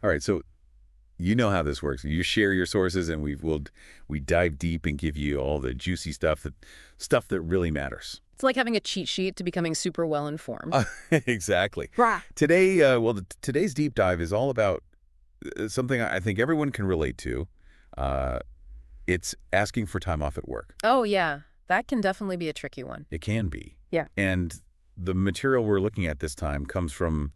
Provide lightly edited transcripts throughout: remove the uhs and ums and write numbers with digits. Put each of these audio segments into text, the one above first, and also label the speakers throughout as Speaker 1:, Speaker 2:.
Speaker 1: All right, so you know how this works. You share your sources, and we dive deep and give you all the juicy stuff that really matters.
Speaker 2: It's like having a cheat sheet to becoming super well informed.
Speaker 1: Exactly.
Speaker 2: Rah.
Speaker 1: Today, today's deep dive is all about something I think everyone can relate to. Uh, it's asking for time off at work.
Speaker 2: Oh, yeah. That can definitely be a tricky one.
Speaker 1: It can be.
Speaker 2: Yeah.
Speaker 1: And the material we're looking at this time comes from,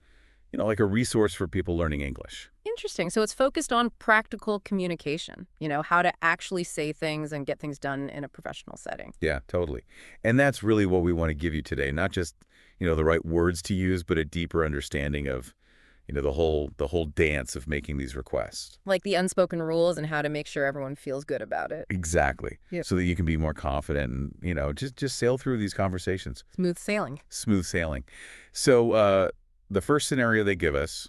Speaker 1: like a resource for people learning English.
Speaker 2: Interesting. So it's focused on practical communication, how to actually say things and get things done in a professional setting.
Speaker 1: Yeah, totally. And that's really what we want to give you today. Not just, the right words to use, but a deeper understanding of, the whole dance of making these requests.
Speaker 2: Like the unspoken rules and how to make sure everyone feels good about it.
Speaker 1: Exactly.
Speaker 2: Yep.
Speaker 1: So that you can be more confident and, just sail through these conversations.
Speaker 2: Smooth sailing.
Speaker 1: Smooth sailing. So the first scenario they give us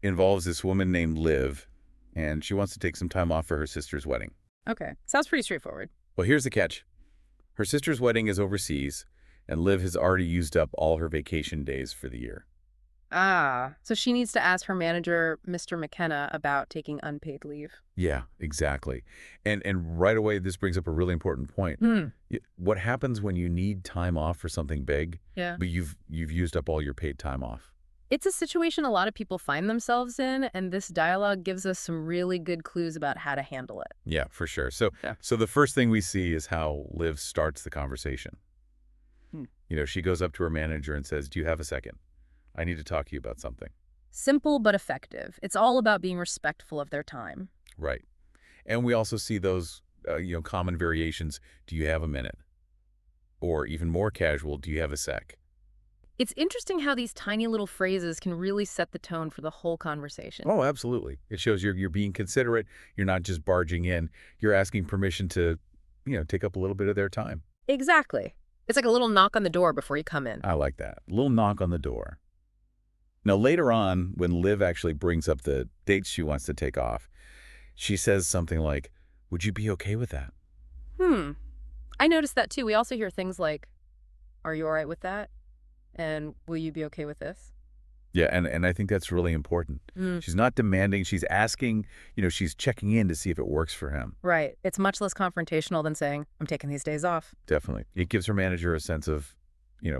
Speaker 1: involves this woman named Liv, and she wants to take some time off for her sister's wedding.
Speaker 2: Okay. Sounds pretty straightforward.
Speaker 1: Well, here's the catch. Her sister's wedding is overseas, and Liv has already used up all her vacation days for the year.
Speaker 2: Ah, so she needs to ask her manager, Mr. McKenna, about taking unpaid leave.
Speaker 1: Yeah, exactly. And right away, this brings up a really important point. What happens when you need time off for something big,
Speaker 2: Yeah.
Speaker 1: but you've used up all your paid time off?
Speaker 2: It's a situation a lot of people find themselves in, and this dialogue gives us some really good clues about how to handle it.
Speaker 1: Yeah, for sure. So,
Speaker 2: Yeah.
Speaker 1: so the first thing we see is how Liv starts the conversation.
Speaker 2: Hmm.
Speaker 1: She goes up to her manager and says, "Do you have a second? I need to talk to you about something."
Speaker 2: Simple but effective. It's all about being respectful of their time.
Speaker 1: Right. And we also see those, common variations. Do you have a minute? Or even more casual, do you have a sec?
Speaker 2: It's interesting how these tiny little phrases can really set the tone for the whole conversation.
Speaker 1: Oh, absolutely. It shows you're being considerate. You're not just barging in. You're asking permission to, take up a little bit of their time.
Speaker 2: Exactly. It's like a little knock on the door before you come in.
Speaker 1: I like that. A little knock on the door. Now, later on, when Liv actually brings up the dates she wants to take off, she says something like, "Would you be okay with that?"
Speaker 2: I noticed that too. We also hear things like, "Are you all right with that?" And "Will you be okay with this?"
Speaker 1: Yeah, and I think that's really important. She's not demanding. She's asking, she's checking in to see if it works for him.
Speaker 2: Right. It's much less confrontational than saying, "I'm taking these days off."
Speaker 1: Definitely. It gives her manager a sense of,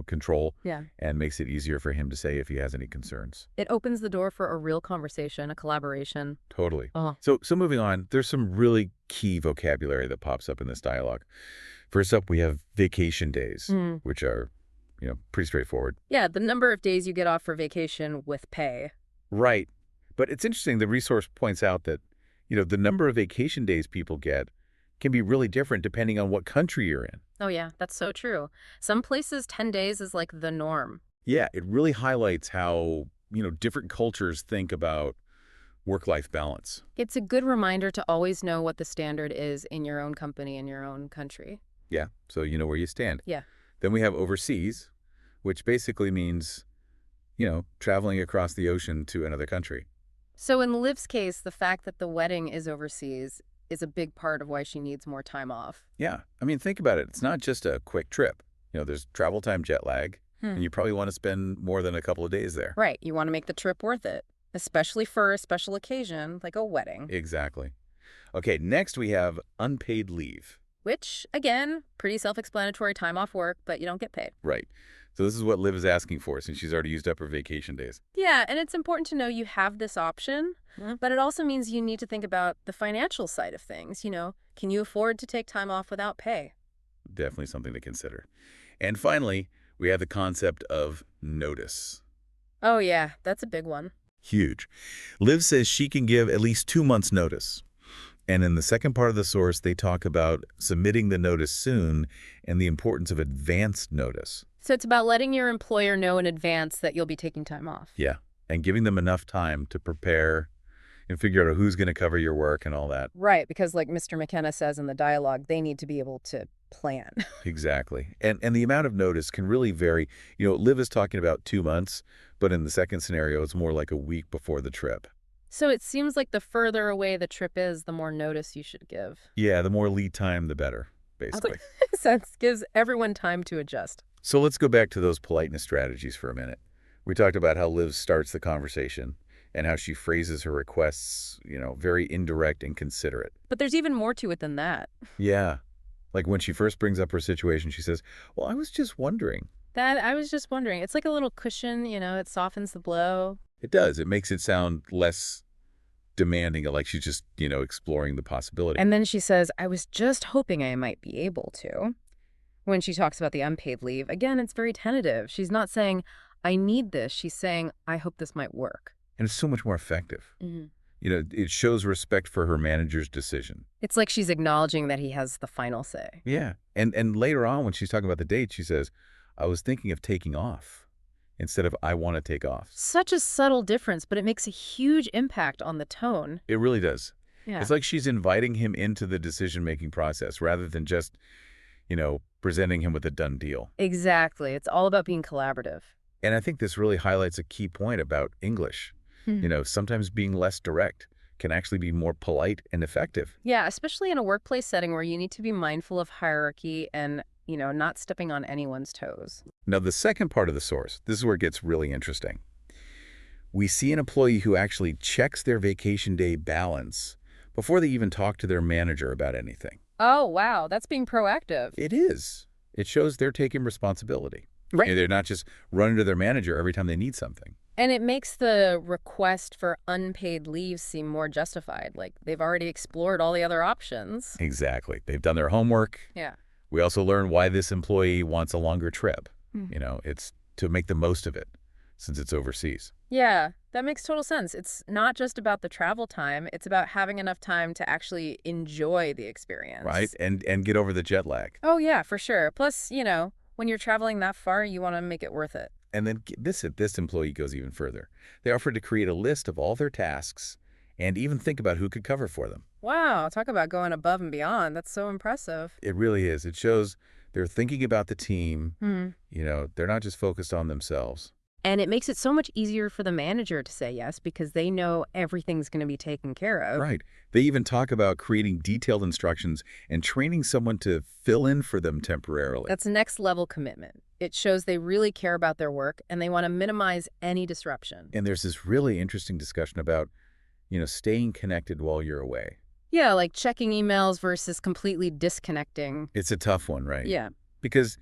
Speaker 1: control.
Speaker 2: Yeah.
Speaker 1: And makes it easier for him to say if he has any concerns.
Speaker 2: It opens the door for a real conversation, a collaboration.
Speaker 1: Totally.
Speaker 2: Oh.
Speaker 1: So moving on, there's some really key vocabulary that pops up in this dialogue. First up, we have vacation days, which are, pretty straightforward.
Speaker 2: Yeah, the number of days you get off for vacation with pay.
Speaker 1: Right. But it's interesting, the resource points out that, the number of vacation days people get can be really different depending on what country you're in.
Speaker 2: Oh, yeah, that's so true. Some places, 10 days is like the norm.
Speaker 1: Yeah, it really highlights how, different cultures think about work-life balance.
Speaker 2: It's a good reminder to always know what the standard is in your own company, in your own country.
Speaker 1: Yeah, so you know where you stand.
Speaker 2: Yeah.
Speaker 1: Then we have overseas, which basically means, traveling across the ocean to another country.
Speaker 2: So in Liv's case, the fact that the wedding is overseas is a big part of why she needs more time off.
Speaker 1: Yeah, I mean, think about it. It's not just a quick trip. There's travel time jet lag, and you probably want to spend more than a couple of days there.
Speaker 2: Right. You want to make the trip worth it, especially for a special occasion like a wedding.
Speaker 1: Exactly. Okay, next we have unpaid leave.
Speaker 2: Which, again, pretty self-explanatory, time off work, but you don't get paid.
Speaker 1: Right. So this is what Liv is asking for since she's already used up her vacation days.
Speaker 2: Yeah, and it's important to know you have this option, but it also means you need to think about the financial side of things. Can you afford to take time off without pay?
Speaker 1: Definitely something to consider. And finally, we have the concept of notice.
Speaker 2: Oh, yeah, that's a big one.
Speaker 1: Huge. Liv says she can give at least 2 months' notice. And in the second part of the source, they talk about submitting the notice soon and the importance of advance notice.
Speaker 2: So it's about letting your employer know in advance that you'll be taking time off.
Speaker 1: Yeah, and giving them enough time to prepare and figure out who's going to cover your work and all that.
Speaker 2: Right, because like Mr. McKenna says in the dialogue, they need to be able to plan.
Speaker 1: Exactly. And the amount of notice can really vary. Liv is talking about 2 months, but in the second scenario, it's more like a week before the trip.
Speaker 2: So it seems like the further away the trip is, the more notice you should give.
Speaker 1: Yeah, the more lead time, the better, basically.
Speaker 2: Sense gives everyone time to adjust.
Speaker 1: So let's go back to those politeness strategies for a minute. We talked about how Liv starts the conversation, and how she phrases her requests, very indirect and considerate.
Speaker 2: But there's even more to it than that.
Speaker 1: Yeah. Like when she first brings up her situation, she says, well, I was just wondering.
Speaker 2: That I was just wondering. It's like a little cushion, it softens the blow.
Speaker 1: It does. It makes it sound less demanding, like she's just, exploring the possibility.
Speaker 2: And then she says, I was just hoping I might be able to. When she talks about the unpaid leave, again, it's very tentative. She's not saying, I need this. She's saying, I hope this might work.
Speaker 1: And it's so much more effective.
Speaker 2: Mm-hmm.
Speaker 1: It shows respect for her manager's decision.
Speaker 2: It's like she's acknowledging that he has the final say.
Speaker 1: Yeah. And later on, when she's talking about the date, she says, I was thinking of taking off instead of I want to take off.
Speaker 2: Such a subtle difference, but it makes a huge impact on the tone.
Speaker 1: It really does.
Speaker 2: Yeah.
Speaker 1: It's like she's inviting him into the decision-making process rather than just, presenting him with a done deal.
Speaker 2: Exactly. It's all about being collaborative.
Speaker 1: And I think this really highlights a key point about English. Sometimes being less direct can actually be more polite and effective.
Speaker 2: Yeah, especially in a workplace setting where you need to be mindful of hierarchy and, not stepping on anyone's toes.
Speaker 1: Now, the second part of the source, this is where it gets really interesting. We see an employee who actually checks their vacation day balance before they even talk to their manager about anything.
Speaker 2: Oh, wow. That's being proactive.
Speaker 1: It is. It shows they're taking responsibility.
Speaker 2: Right.
Speaker 1: And they're not just running to their manager every time they need something.
Speaker 2: And it makes the request for unpaid leave seem more justified. Like they've already explored all the other options.
Speaker 1: Exactly. They've done their homework.
Speaker 2: Yeah.
Speaker 1: We also learn why this employee wants a longer trip.
Speaker 2: Mm.
Speaker 1: It's to make the most of it since it's overseas.
Speaker 2: Yeah, that makes total sense. It's not just about the travel time. It's about having enough time to actually enjoy the experience.
Speaker 1: Right? And get over the jet lag.
Speaker 2: Oh, yeah, for sure. Plus, when you're traveling that far, you want to make it worth it.
Speaker 1: And then this employee goes even further. They offered to create a list of all their tasks and even think about who could cover for them.
Speaker 2: Wow, talk about going above and beyond. That's so impressive.
Speaker 1: It really is. It shows they're thinking about the team.
Speaker 2: Mm.
Speaker 1: They're not just focused on themselves.
Speaker 2: And it makes it so much easier for the manager to say yes because they know everything's going to be taken care of.
Speaker 1: Right. They even talk about creating detailed instructions and training someone to fill in for them temporarily.
Speaker 2: That's next level commitment. It shows they really care about their work and they want to minimize any disruption.
Speaker 1: And there's this really interesting discussion about, staying connected while you're away.
Speaker 2: Yeah, like checking emails versus completely disconnecting.
Speaker 1: It's a tough one, right?
Speaker 2: Yeah.
Speaker 1: Because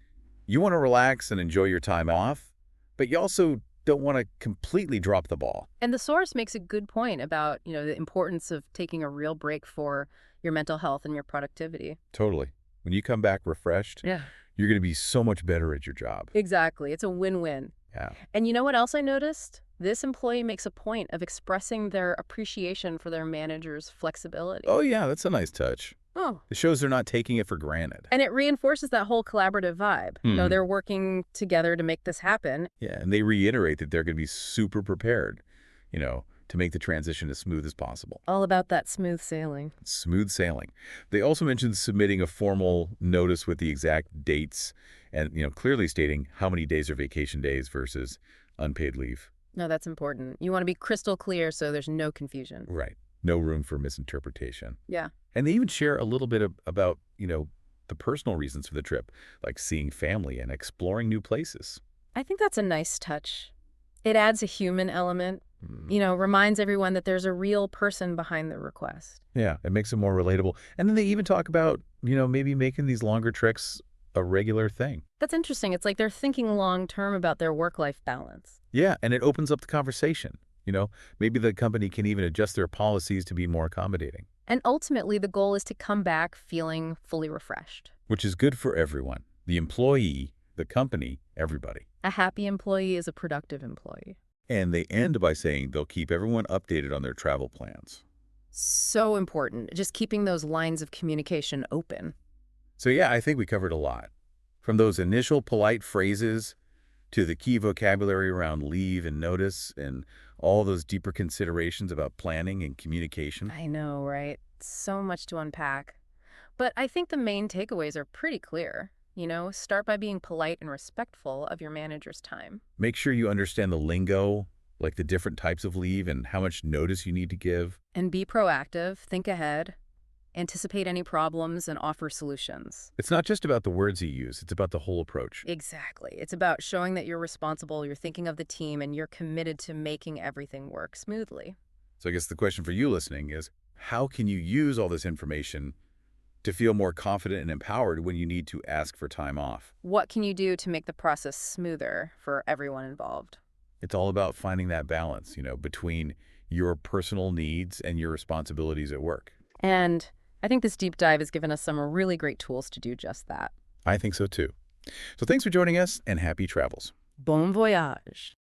Speaker 1: you want to relax and enjoy your time off, but you also don't want to completely drop the ball.
Speaker 2: And the source makes a good point about, the importance of taking a real break for your mental health and your productivity.
Speaker 1: Totally. When you come back refreshed,
Speaker 2: Yeah.
Speaker 1: you're going to be so much better at your job.
Speaker 2: Exactly. It's a win-win.
Speaker 1: Yeah.
Speaker 2: And you know what else I noticed? This employee makes a point of expressing their appreciation for their manager's flexibility.
Speaker 1: Oh, yeah, that's a nice touch.
Speaker 2: Oh.
Speaker 1: It shows they're not taking it for granted.
Speaker 2: And it reinforces that whole collaborative vibe. They're working together to make this happen.
Speaker 1: Yeah, and they reiterate that they're going to be super prepared, to make the transition as smooth as possible.
Speaker 2: All about that smooth sailing.
Speaker 1: Smooth sailing. They also mentioned submitting a formal notice with the exact dates and, clearly stating how many days are vacation days versus unpaid leave.
Speaker 2: No, that's important. You want to be crystal clear so there's no confusion.
Speaker 1: Right. No room for misinterpretation.
Speaker 2: Yeah.
Speaker 1: And they even share a little bit about, the personal reasons for the trip, like seeing family and exploring new places.
Speaker 2: I think that's a nice touch. It adds a human element, reminds everyone that there's a real person behind the request.
Speaker 1: Yeah, it makes it more relatable. And then they even talk about, maybe making these longer treks a regular thing.
Speaker 2: That's interesting. It's like they're thinking long-term about their work-life balance.
Speaker 1: Yeah, and it opens up the conversation. Maybe the company can even adjust their policies to be more accommodating.
Speaker 2: And ultimately, the goal is to come back feeling fully refreshed.
Speaker 1: Which is good for everyone. The employee, the company, everybody.
Speaker 2: A happy employee is a productive employee.
Speaker 1: And they end by saying they'll keep everyone updated on their travel plans.
Speaker 2: So important. Just keeping those lines of communication open.
Speaker 1: So yeah, I think we covered a lot. From those initial polite phrases to the key vocabulary around leave and notice and all those deeper considerations about planning and communication.
Speaker 2: I know, right? So much to unpack. But I think the main takeaways are pretty clear. Start by being polite and respectful of your manager's time.
Speaker 1: Make sure you understand the lingo, like the different types of leave and how much notice you need to give.
Speaker 2: And be proactive. Think ahead. anticipate any problems, and offer solutions.
Speaker 1: It's not just about the words you use, it's about the whole approach.
Speaker 2: Exactly. It's about showing that you're responsible, you're thinking of the team, and you're committed to making everything work smoothly.
Speaker 1: So I guess the question for you listening is, how can you use all this information to feel more confident and empowered when you need to ask for time off?
Speaker 2: What can you do to make the process smoother for everyone involved?
Speaker 1: It's all about finding that balance, between your personal needs and your responsibilities at work.
Speaker 2: And I think this deep dive has given us some really great tools to do just that.
Speaker 1: I think so too. So thanks for joining us and happy travels.
Speaker 2: Bon voyage.